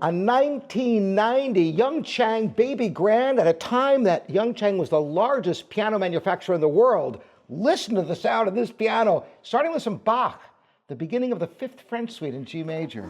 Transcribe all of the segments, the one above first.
A 1990 Young Chang Baby Grand at a time that Young Chang was the largest piano manufacturer in the world. Listen to the sound of this piano, starting with some Bach, the beginning of the Fifth French Suite in G major.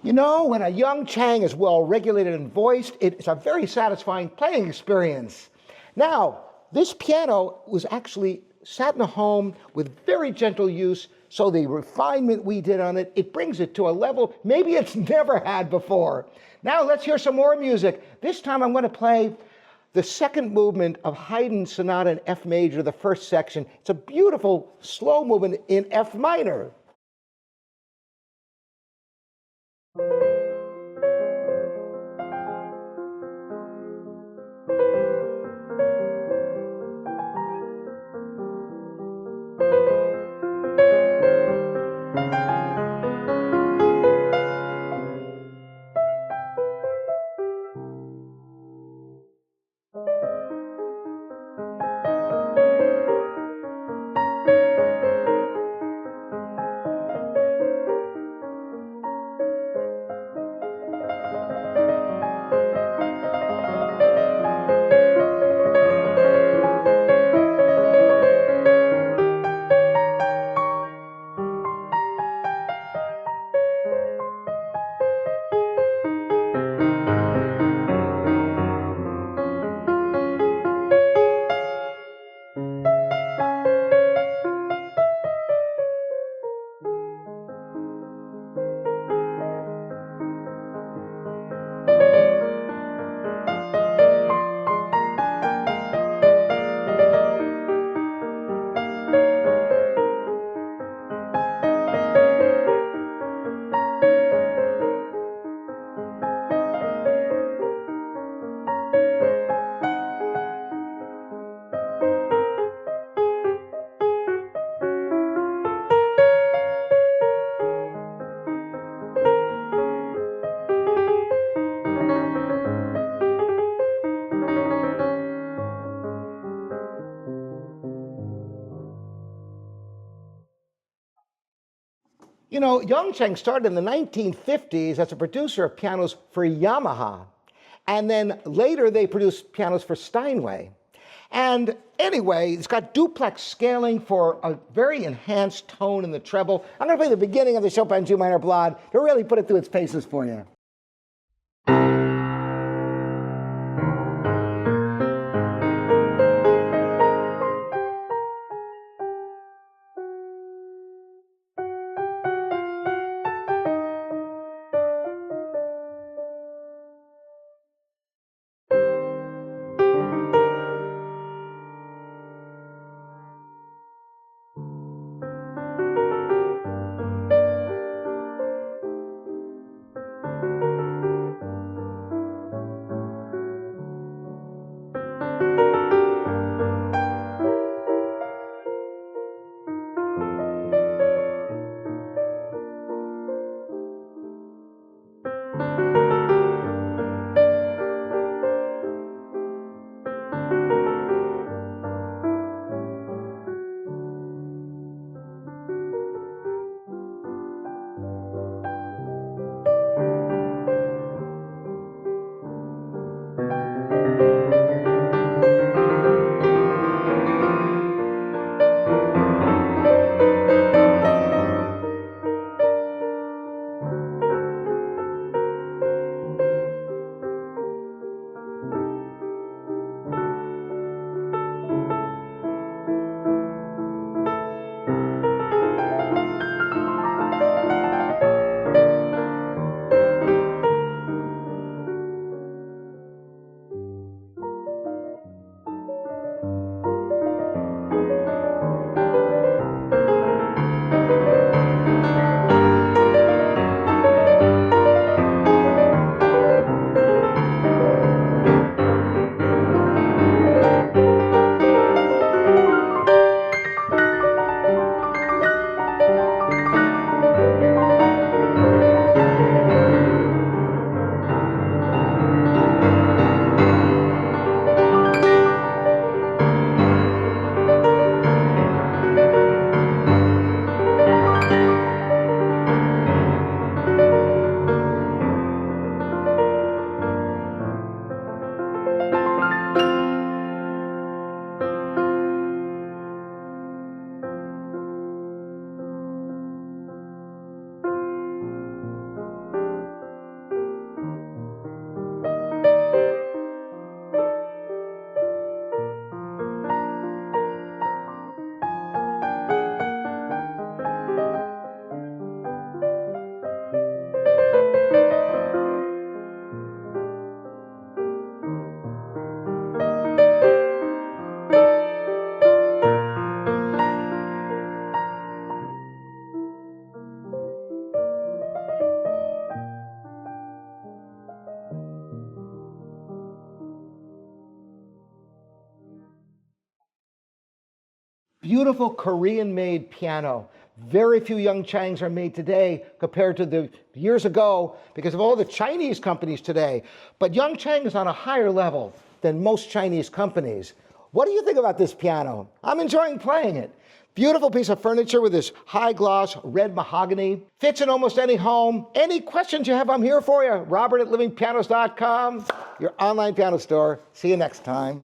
You know, when a Young Chang is well regulated and voiced, it's a very satisfying playing experience. Now, this piano was actually sat in a home with very gentle use, so the refinement we did on it, it brings it to a level maybe it's never had before. Now let's hear some more music. This time I'm going to play the second movement of Haydn's Sonata in F major, the first section. It's a beautiful slow movement in F minor. You know, Young Chang started in the 1950s as a producer of pianos for Yamaha. And then later they produced pianos for Steinway. And anyway, it's got duplex scaling for a very enhanced tone in the treble. I'm going to play the beginning of the Chopin G minor Ballade to really put it through its paces for you. beautiful Korean-made piano. Very few Young Changs are made today compared to the years ago because of all the Chinese companies today. But Young Chang is on a higher level than most Chinese companies. What do you think about this piano? I'm enjoying playing it. Beautiful piece of furniture with this high gloss red mahogany. Fits in almost any home. Any questions you have, I'm here for you. Robert@livingpianos.com, your online piano store. See you next time.